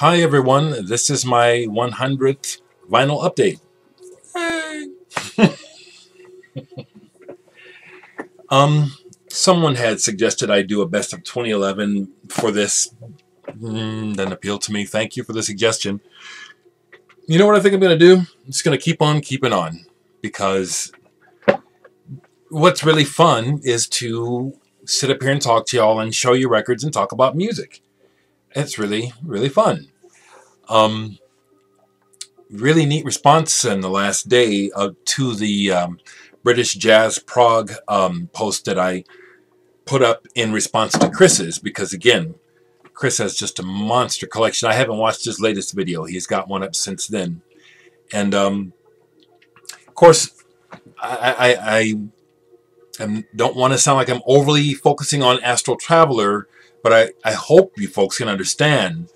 Hi everyone, this is my 100th vinyl update. Hey. Someone had suggested I do a best of 2011 for this. Didn't appeal to me. Thank you for the suggestion. You know what I think I'm going to do? I'm just going to keep on keeping on, because what's really fun is to sit up here and talk to y'all and show you records and talk about music. It's really, really fun. Really neat response in the last day to the British Jazz Prague post that I put up in response to Chris's, because again, Chris has just a monster collection. I haven't watched his latest video. He's got one up since then. And of course, I don't want to sound like I'm overly focusing on Astral Traveler, but I hope you folks can understand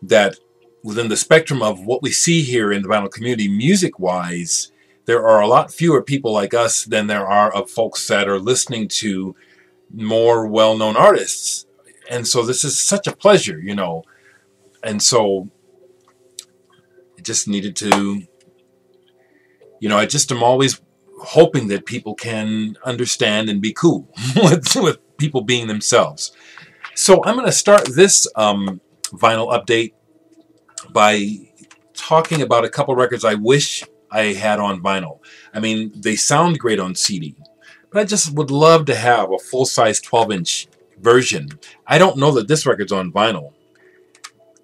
that within the spectrum of what we see here in the vinyl community, music-wise, there are a lot fewer people like us than there are of folks that are listening to more well-known artists. And so this is such a pleasure, you know. And so it just needed to, you know, I just am always hoping that people can understand and be cool with people being themselves. So I'm going to start this vinyl update by talking about a couple records I wish I had on vinyl. I mean, they sound great on CD, but I just would love to have a full-size 12-inch version. I don't know that this record's on vinyl.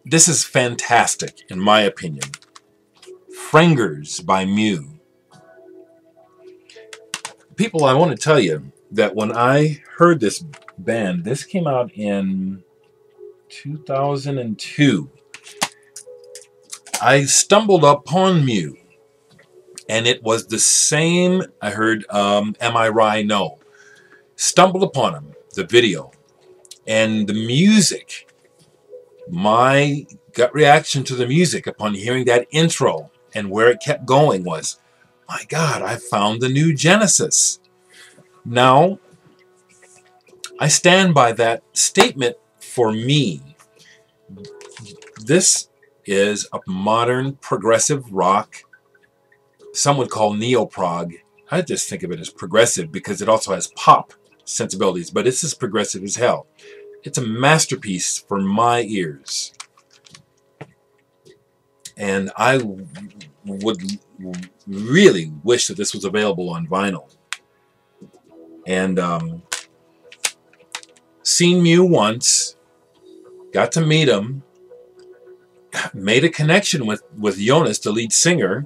This is fantastic, in my opinion. Frangers by Mew. People, I want to tell you that when I heard this band, this came out in 2002. I stumbled upon Mew, and it was the same. I heard Am I Right? No. Stumbled upon him, the video, and the music. My gut reaction to the music upon hearing that intro and where it kept going was, my God, I found the new Genesis. Now, I stand by that statement. For me, this is a modern progressive rock. Some would call neo-prog. I just think of it as progressive because it also has pop sensibilities, but it's as progressive as hell. It's a masterpiece for my ears. And I would really wish that this was available on vinyl. And seen Mew once, got to meet him, made a connection with Jonas, the lead singer,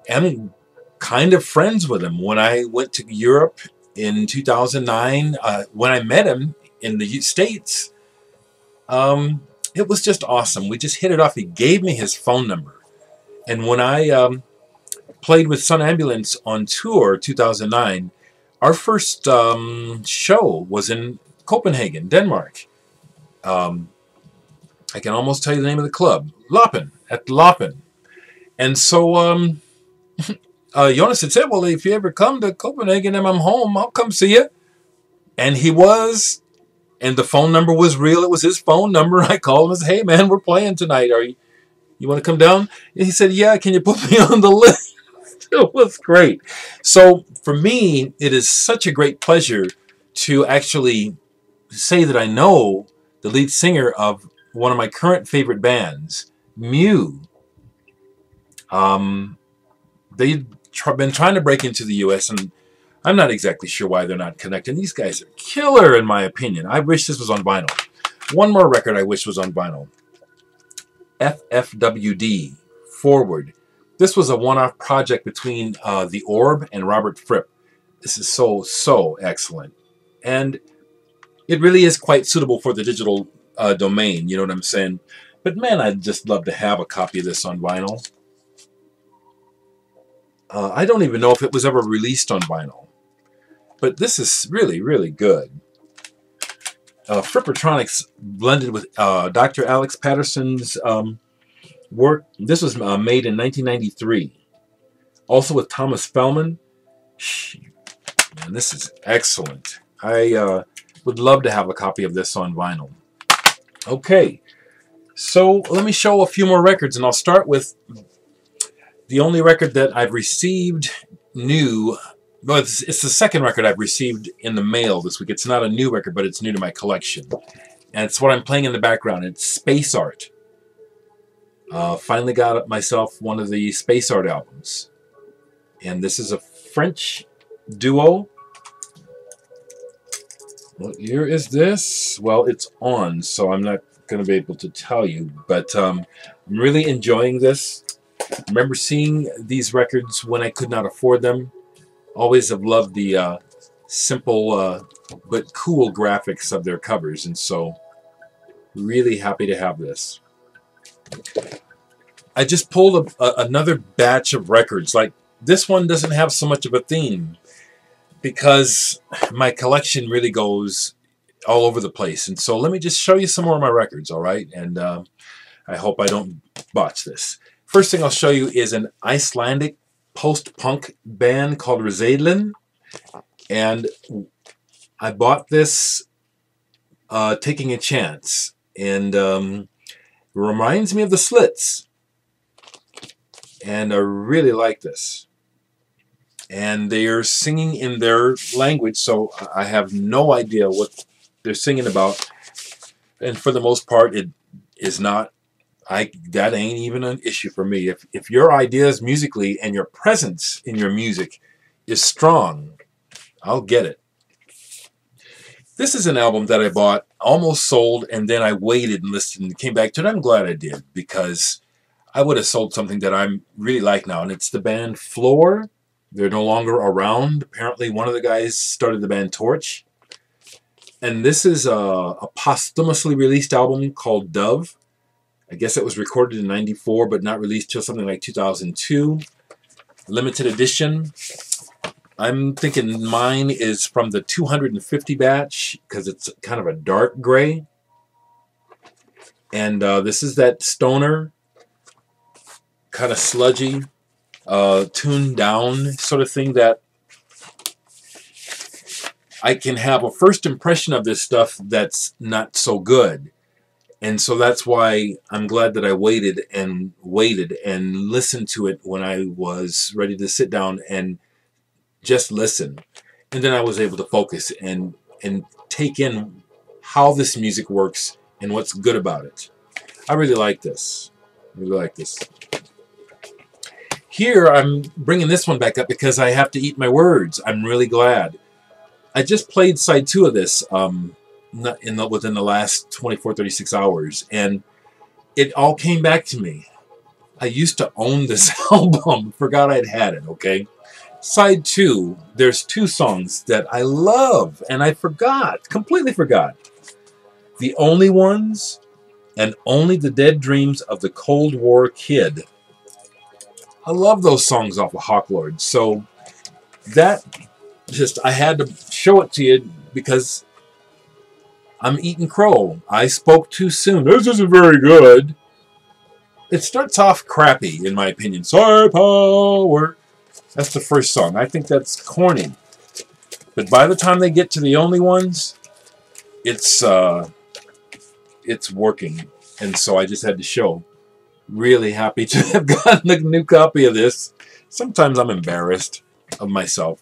and kind of friends with him. When I went to Europe in 2009, when I met him in the States, it was just awesome. We just hit it off. He gave me his phone number. And when I played with Sun Ambulance on tour 2009, our first show was in Copenhagen, Denmark. I can almost tell you the name of the club. Lappen, at Lappen. And so Jonas had said, well, if you ever come to Copenhagen and I'm home, I'll come see you. And he was, and the phone number was real. It was his phone number. I called him and said, hey, man, we're playing tonight. You want to come down? And he said, yeah, can you put me on the list? It was great. So for me, it is such a great pleasure to actually say that I know the lead singer of one of my current favorite bands, Mew. They've been trying to break into the U.S., and I'm not exactly sure why they're not connecting. These guys are killer, in my opinion. I wish this was on vinyl. One more record I wish was on vinyl. FFWD, Forward. This was a one-off project between The Orb and Robert Fripp. This is so excellent. And it really is quite suitable for the digital domain, you know what I'm saying? But man, I'd just love to have a copy of this on vinyl. I don't even know if it was ever released on vinyl. But this is really, really good. Frippertronics blended with Dr. Alex Patterson's work. This was made in 1993. Also with Thomas Fellman. Man, this is excellent. I would love to have a copy of this on vinyl. Okay, So let me show a few more records, and I'll start with the only record that I've received new. Well, it's the second record I've received in the mail this week. It's not a new record, but it's new to my collection. And it's what I'm playing in the background. It's Space Art. Finally got myself one of the Space Art albums. And this is a French duo. What year is this? Well, it's on, so I'm not going to be able to tell you. But I'm really enjoying this. I remember seeing these records when I could not afford them. Always have loved the simple but cool graphics of their covers, and so really happy to have this. I just pulled another batch of records. Like, this one doesn't have so much of a theme because my collection really goes all over the place. And so let me just show you some more of my records, all right? And I hope I don't botch this. First thing I'll show you is an Icelandic post-punk band called Rosadeline, and I bought this taking a chance, and it reminds me of the Slits, and I really like this. And they are singing in their language, so I have no idea what they're singing about, and for the most part it is not. That ain't even an issue for me. If your ideas musically and your presence in your music is strong, I'll get it. This is an album that I bought, almost sold, and then I waited and listened and came back to it. I'm glad I did, because I would have sold something that I really like now, and it's the band Floor. They're no longer around. Apparently one of the guys started the band Torch. And this is a posthumously released album called Dove. I guess it was recorded in '94, but not released till something like 2002. Limited edition. I'm thinking mine is from the 250 batch, because it's kind of a dark gray. And this is that stoner, kind of sludgy, tuned down sort of thing that I can have a first impression of this stuff that's not so good. And so that's why I'm glad that I waited and listened to it when I was ready to sit down and just listen. And then I was able to focus and take in how this music works and what's good about it. I really like this. I really like this. Here I'm bringing this one back up because I have to eat my words. I'm really glad. I just played side 2 of this within the last 24, 36 hours, and it all came back to me. I used to own this album. Forgot I'd had it, okay? Side 2, there's 2 songs that I love, and I completely forgot. The Only Ones and Only the Dead Dreams of the Cold War Kid. I love those songs off of Hawklord, so that I had to show it to you because I'm eating crow. I spoke too soon. This isn't very good. It starts off crappy, in my opinion. Star Power. That's the first song. I think that's corny. But by the time they get to the Only Ones, it's working. And so I just had to show. Really happy to have gotten a new copy of this. Sometimes I'm embarrassed of myself.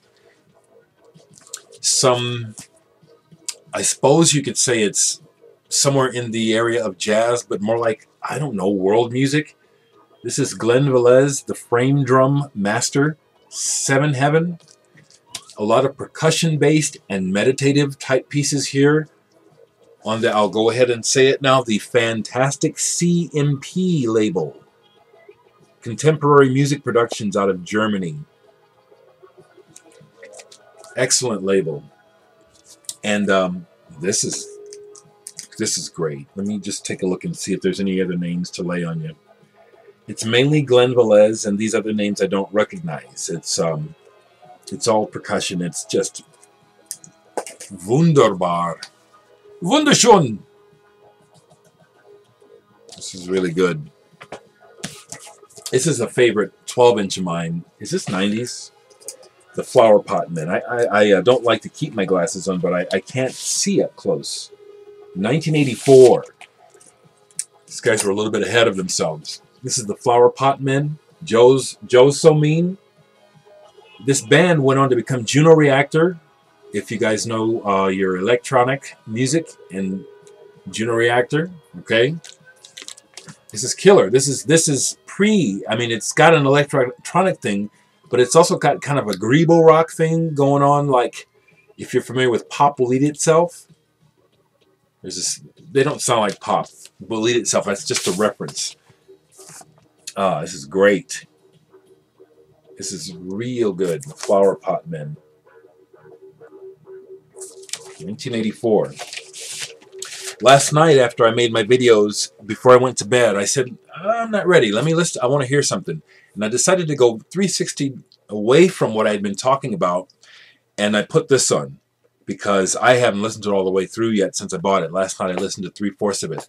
I suppose you could say it's somewhere in the area of jazz, but more like, I don't know, world music. This is Glenn Velez, the frame drum master, 7 Heaven. A lot of percussion-based and meditative type pieces here. On the, I'll go ahead and say it now, the fantastic CMP label. Contemporary Music Productions out of Germany. Excellent label. And this is great. Let me just take a look and see if there's any other names to lay on you. It's mainly Glenn Velez, and these other names I don't recognize. It's all percussion. It's just wunderbar. Wunderschön. This is really good. This is a favorite 12-inch of mine. Is this 90s? The Flower Pot Men. I don't like to keep my glasses on, but I can't see up close. 1984. These guys were a little bit ahead of themselves. This is the Flower Pot Men. Joe's So Mean. This band went on to become Juno Reactor. If you guys know your electronic music and Juno Reactor, okay. This is killer. This is pre. I mean, it's got an electronic thing, but it's also got kind of a grebo rock thing going on. Like, if you're familiar with Pop Will Eat Itself, there's this. They don't sound like Pop Will Eat Itself. That's just a reference. This is great. This is real good. The Flower Pot Men. 1984. Last night, after I made my videos, before I went to bed, I said, I'm not ready. Let me listen. I want to hear something. And I decided to go 360 away from what I had been talking about, and I put this on because I haven't listened to it all the way through yet since I bought it. Last night I listened to 3/4 of it.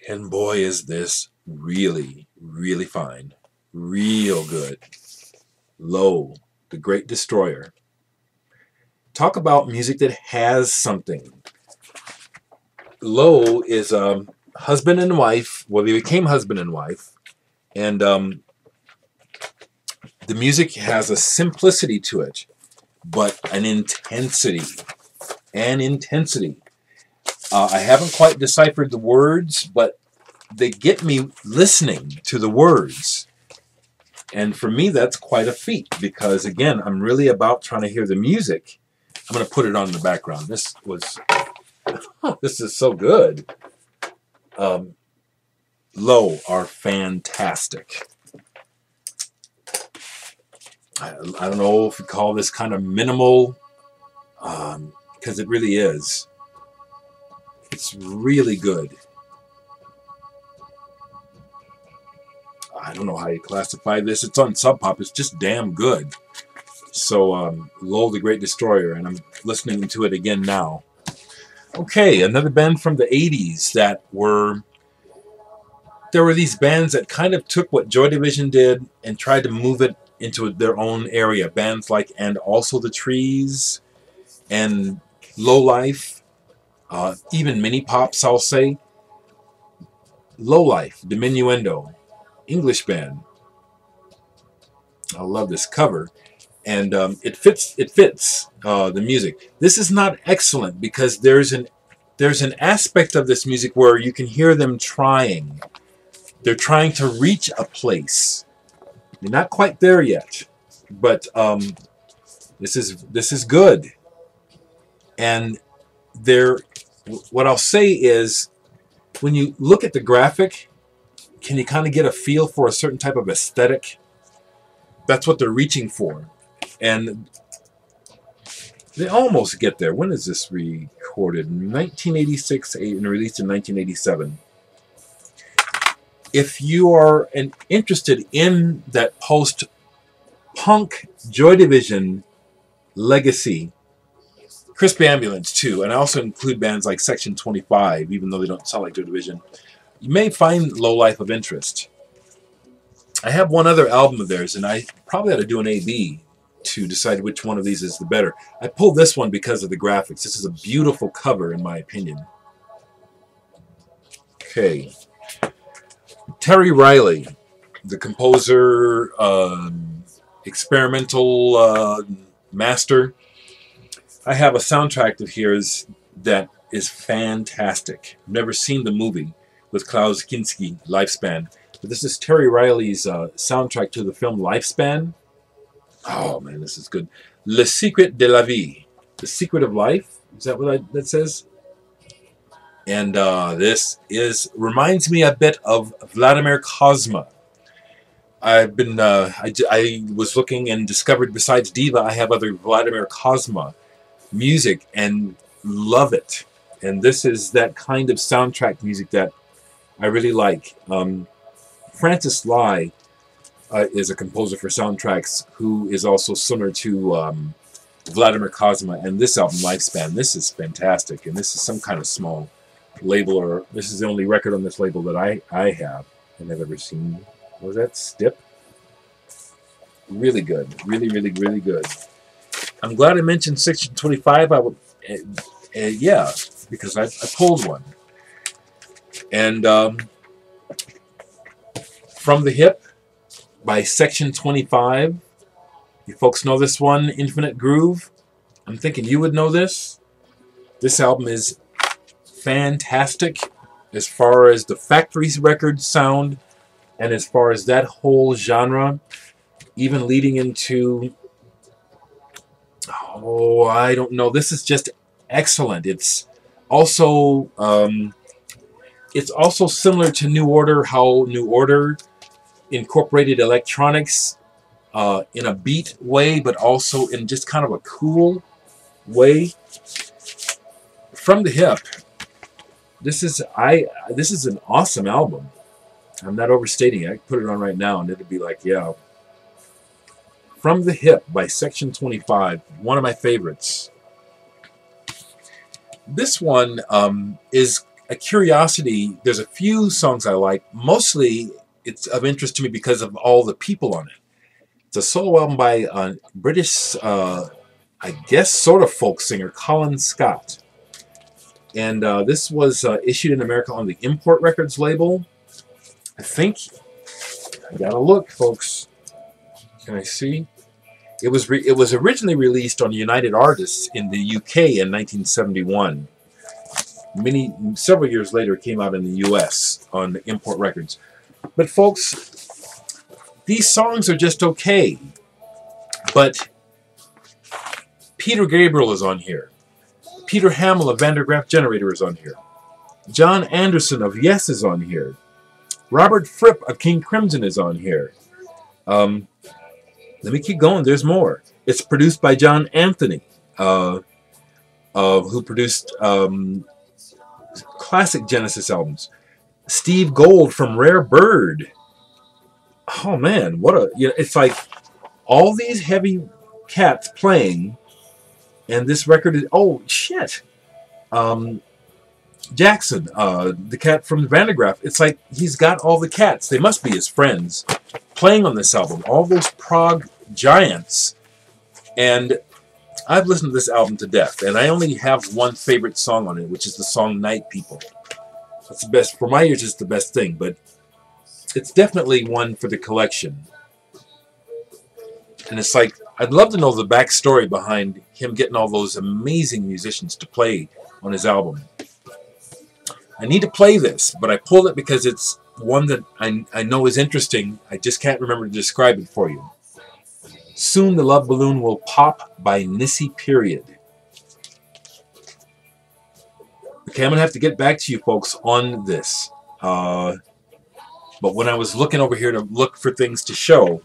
And boy, is this really, really fine. Real good. Low, the Great Destroyer. Talk about music that has something. Low is husband and wife. Well, they became husband and wife. And the music has a simplicity to it, but an intensity. An intensity. I haven't quite deciphered the words, but they get me listening to the words. And for me, that's quite a feat because, again, I'm really about trying to hear the music. I'm going to put it on in the background. This is so good. Low are fantastic. I don't know if you call this kind of minimal, because it really is. It's really good. I don't know how you classify this. It's on Sub Pop. It's just damn good. So, Low, the Great Destroyer, and I'm listening to it again now. Okay, another band from the 80s that were... There were these bands that kind of took what Joy Division did and tried to move it into their own area. Bands like And Also the Trees and Low Life, even Mini Pops, I'll say. Low Life, Diminuendo, English band. I love this cover. And it fits the music. This is not excellent because there's an aspect of this music where you can hear them trying. They're trying to reach a place. They're not quite there yet, but this is good. And what I'll say is, when you look at the graphic, can you kind of get a feel for a certain type of aesthetic? That's what they're reaching for. And they almost get there. When is this recorded? 1986 and released in 1987. If you are interested in that post-punk Joy Division legacy, Crispy Ambulance too, and I also include bands like Section 25, even though they don't sound like Joy Division, you may find Low Life of interest. I have one other album of theirs, and I probably ought to do an A-B to decide which one of these is the better. I pulled this one because of the graphics. This is a beautiful cover, in my opinion. Okay. Terry Riley, the composer, experimental master. I have a soundtrack of his that is fantastic. I've never seen the movie with Klaus Kinski, Lifespan. But this is Terry Riley's soundtrack to the film Lifespan. Oh, man, this is good. Le Secret de la Vie. The Secret of Life. Is that what that says? And this reminds me a bit of Vladimir Cosma. I've been I was looking and discovered besides Diva, I have other Vladimir Cosma music and love it. And this is that kind of soundtrack music that I really like. Francis Lai is a composer for soundtracks who is also similar to Vladimir Cosma, and this album, Lifespan, this is fantastic, and this is some kind of small label, or this is the only record on this label that I have and have ever seen. Was that Stip? Really good. Really, really, really good. I'm glad I mentioned Section 25. Yeah, because I pulled one. And From the Hip by Section 25. You folks know this one, Infinite Groove? I'm thinking you would know this. This album is fantastic as far as the factory record sound and as far as that whole genre, even leading into, oh, I don't know. This is just excellent. It's also similar to New Order, how New Order incorporated electronics in a beat way, but also in just kind of a cool way. From the Hip, this is an awesome album. I'm not overstating it. I can put it on right now and it'd be like, yeah. From the Hip by Section 25, one of my favorites. This one is a curiosity. There's a few songs I like. Mostly it's of interest to me because of all the people on it. It's a solo album by a British, I guess, sort of folk singer, Colin Scott. And this was issued in America on the Import Records label. I think, I gotta look, folks. Can I see? It was originally released on United Artists in the UK in 1971. Several years later, it came out in the US on the Import Records. But folks, these songs are just okay. But Peter Gabriel is on here. Peter Hamill of Van der Graaf Generator is on here. John Anderson of Yes is on here. Robert Fripp of King Crimson is on here. Let me keep going. There's more. It's produced by John Anthony, who produced classic Genesis albums. Steve Gold from Rare Bird. Oh man, what a, it's like all these heavy cats playing, and this record is, oh shit. Jackson, the cat from Van der Graaf, it's like he's got all the cats, they must be his friends, playing on this album. All those prog giants. And I've listened to this album to death, and I only have one favorite song on it, which is the song Night People. That's the best, for my ears, it's the best thing, but it's definitely one for the collection. And it's like, I'd love to know the backstory behind him getting all those amazing musicians to play on his album. I need to play this, but I pulled it because it's one that I know is interesting. I just can't remember to describe it for you. Soon the Love Balloon Will Pop by Nissy Period. Okay, I'm going to have to get back to you folks on this. But when I was looking over here to look for things to show,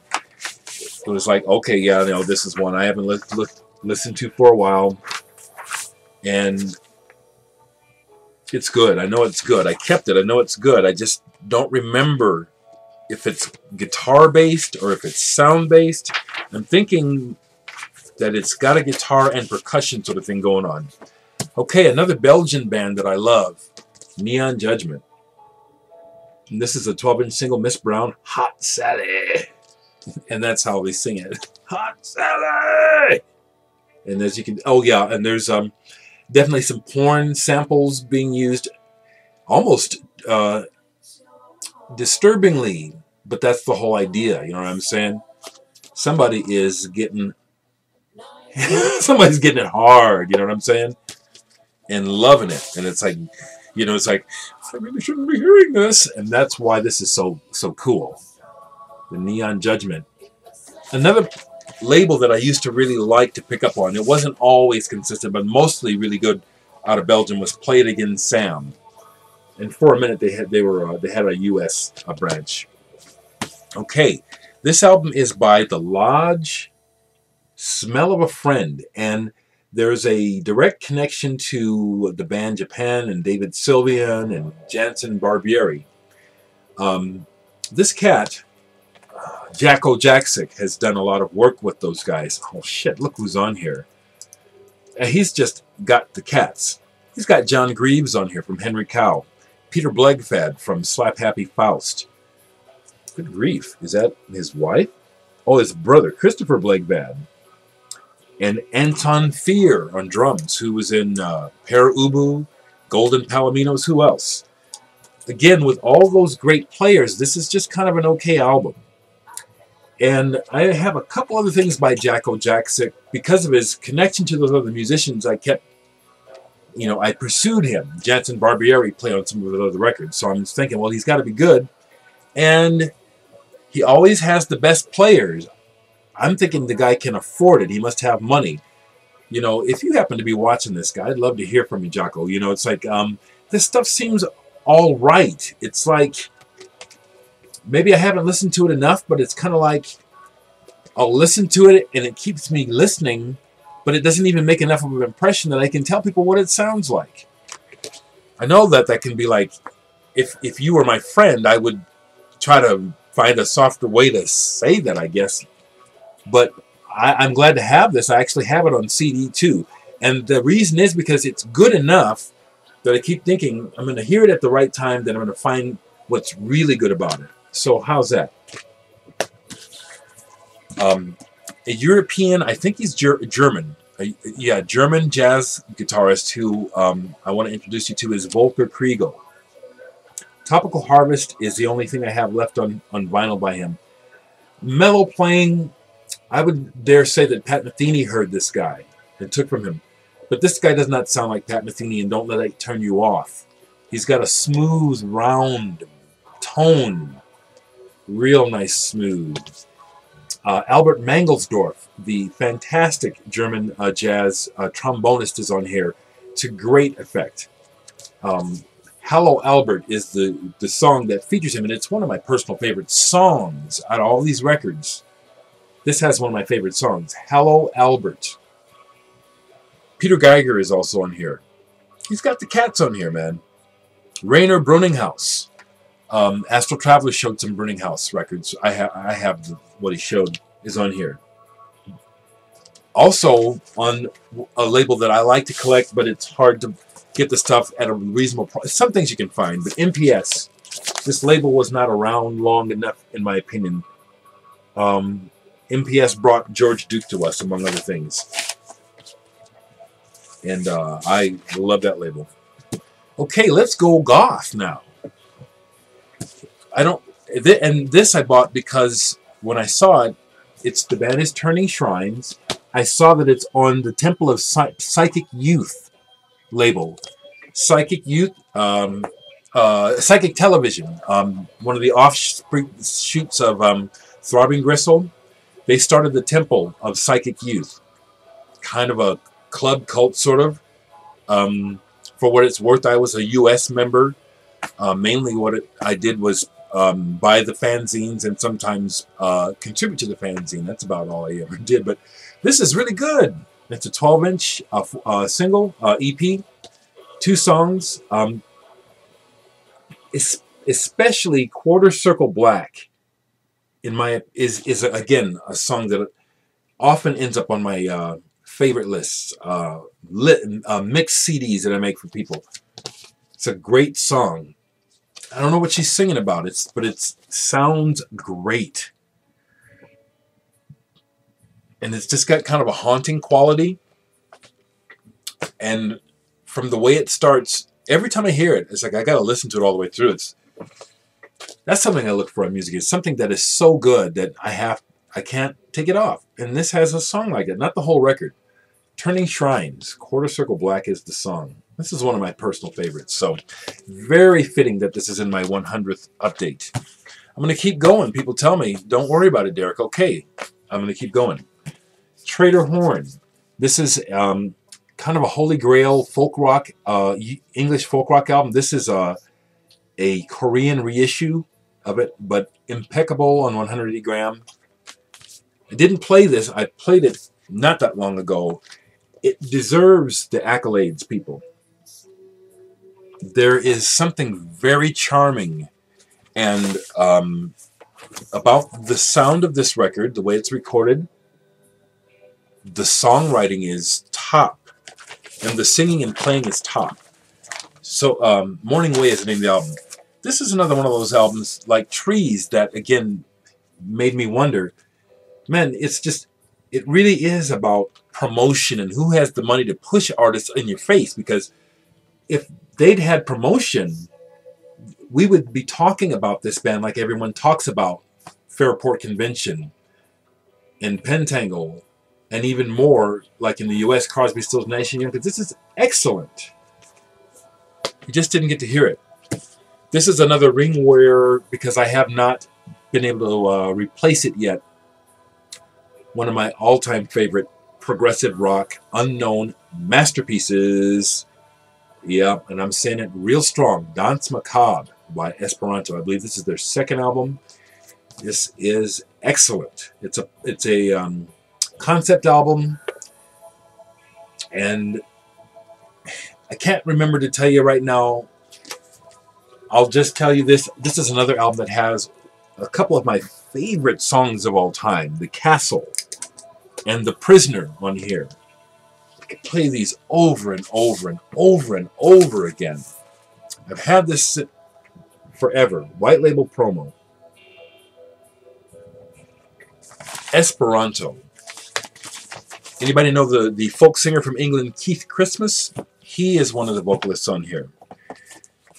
it was like, okay, yeah, you know, this is one I haven't listened to for a while. And it's good. I know it's good. I kept it. I know it's good. I just don't remember if it's guitar-based or if it's sound-based. I'm thinking that it's got a guitar and percussion sort of thing going on. Okay, another Belgian band that I love, Neon Judgement. And this is a 12-inch single, Miss Brown, Hot Sally. And that's how they sing it. Hot Sally! And as you can, oh yeah, and there's definitely some porn samples being used, almost disturbingly, but that's the whole idea, you know what I'm saying? Somebody is getting, somebody's getting it hard, you know what I'm saying? And loving it, and it's like, you know, it's like, I really shouldn't be hearing this, and that's why this is so cool. The Neon Judgement. Another label that I used to really like to pick up on, it wasn't always consistent, but mostly really good out of Belgium, was Play It Again Sam. And for a minute they had a US branch. Okay, this album is by The Lodge, Smell of a Friend, and there's a direct connection to the band Japan and David Sylvian and Jansen Barbieri. This cat, Jacko Jackson, has done a lot of work with those guys. Oh shit, look who's on here. He's just got the cats. He's got John Greaves on here from Henry Cow. Peter Blegfad from Slap Happy Faust. Good grief, is that his wife? Oh, his brother, Christopher Blegfad. And Anton Fear on drums, who was in Para Ubu, Golden Palominos, who else? again, with all those great players, this is just kind of an okay album. And I have a couple other things by Jacko Jackson. Because of his connection to those other musicians, I kept, I pursued him. Jansen Barbieri played on some of the other records. So I'm just thinking, well, he's got to be good. And he always has the best players. I'm thinking the guy can afford it. He must have money. If you happen to be watching this guy, I'd love to hear from you, Jacko. It's like, this stuff seems all right. It's like, maybe I haven't listened to it enough, but it's kind of like, I'll listen to it and it keeps me listening, but it doesn't even make enough of an impression that I can tell people what it sounds like. I know that can be like, if you were my friend, I would try to find a softer way to say that, I guess. But I'm glad to have this. I actually have it on CD too. And the reason is because it's good enough that I keep thinking I'm going to hear it at the right time, then I'm going to find what's really good about it. So how's that? A European, I think he's German. German jazz guitarist who I want to introduce you to is Volker Kregel. Tropical Harvest is the only thing I have left on vinyl by him. Mellow playing, I would dare say that Pat Metheny heard this guy and took from him. But this guy does not sound like Pat Metheny, and don't let it turn you off. He's got a smooth, round tone. Real nice smooth. Albert Mangelsdorf, the fantastic German jazz trombonist, is on here to great effect. Hello Albert is the song that features him, and it's one of my personal favorite songs out of all these records. This has one of my favorite songs, Hello Albert. Peter Geiger is also on here. He's got the cats on here, man. Rainer Bruninghaus. Astral Traveler showed some Bruninghaus records. I have what he showed is on here. Also on a label that I like to collect, but it's hard to get the stuff at a reasonable price. Some things you can find, but MPS. This label was not around long enough, in my opinion. MPS brought George Duke to us, among other things. And I love that label. Okay, let's go goth now. And this I bought because when I saw it, the band is Turning Shrines. I saw that it's on the Temple of Psychic Youth label. Psychic Youth, Psychic Television, one of the offshoots of Throbbing Gristle. They started the Temple of Psychic Youth. Kind of a club cult, sort of. For what it's worth, I was a U.S. member. Mainly what I did was buy the fanzines and sometimes contribute to the fanzine. That's about all I ever did. But this is really good. It's a 12-inch single EP, 2 songs. Especially Quarter Circle Black is again a song that often ends up on my favorite lists, mixed CDs that I make for people. It's a great song. I don't know what she's singing about, but it sounds great. And it's just got kind of a haunting quality. And from the way it starts, every time I hear it, it's like I got to listen to it all the way through. That's something I look for in music. It's something that is so good that I can't take it off. And this has a song like it, not the whole record. Turning Shrines, Quarter Circle Black is the song. This is one of my personal favorites. So very fitting that this is in my 100th update. I'm going to keep going. People tell me, don't worry about it, Dereck. Okay, I'm going to keep going. Trader Horn. This is kind of a holy grail folk rock, English folk rock album. This is a Korean reissue of it, but impeccable on 180 gram. I didn't play this. I played it not that long ago. It deserves the accolades, people. There is something very charming and about the sound of this record, the way it's recorded. The songwriting is top, and the singing and playing is top. So, Morning Way is the name of the album. This is another one of those albums, like Trees, that, again, made me wonder, man, it really is about promotion and who has the money to push artists in your face, because if they'd had promotion, we would be talking about this band like everyone talks about Fairport Convention and Pentangle, and even more, like in the U.S., Crosby, Stills, Nash & Young, because this is excellent. You just didn't get to hear it. This is another ring wearer, because I have not been able to replace it yet. One of my all-time favorite progressive rock, unknown masterpieces. Yep, and I'm saying it real strong. Danse Macabre by Esperanto. I believe this is their second album. This is excellent. It's a concept album, and I can't remember to tell you right now. I'll just tell you this. This is another album that has a couple of my favorite songs of all time. The Castle and The Prisoner on here. I could play these over and over and over and over again. I've had this forever. White label promo. Esperanto. Anybody know the folk singer from England, Keith Christmas? He is one of the vocalists on here.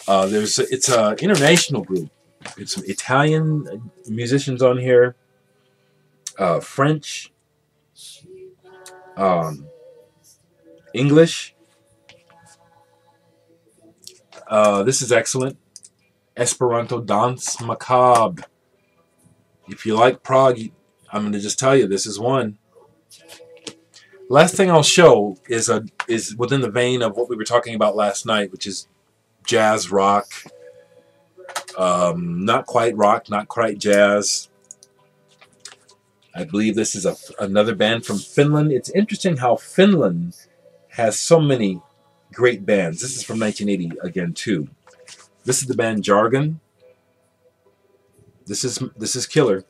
It's an international group. It's some Italian musicians on here, French, English. This is excellent. Esperanto Danse Macabre. If you like prog, I'm going to just tell you, this is one. Last thing I'll show is within the vein of what we were talking about last night, which is jazz rock. Not quite rock, not quite jazz. I believe this is another band from Finland. It's interesting how Finland has so many great bands. This is from 1980 again too. This is the band Jargon. This is killer.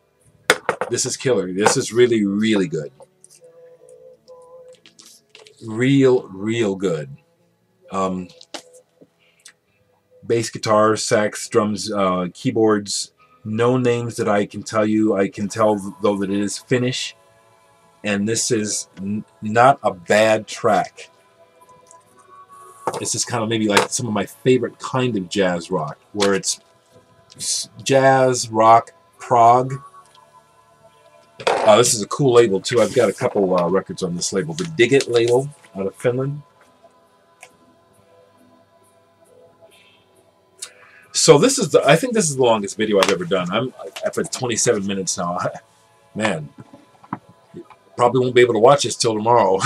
This is killer. This is really, really good. Real good. Bass guitar, sax, drums, keyboards. No names that I can tell you. I can tell though that it is Finnish, and this is not a bad track. This is kind of maybe like some of my favorite kind of jazz rock, where it's jazz rock prog. This is a cool label too. I've got a couple records on this label. The Dig It label out of Finland. So this is I think this is the longest video I've ever done. I'm at 27 minutes now. Man, probably won't be able to watch this till tomorrow.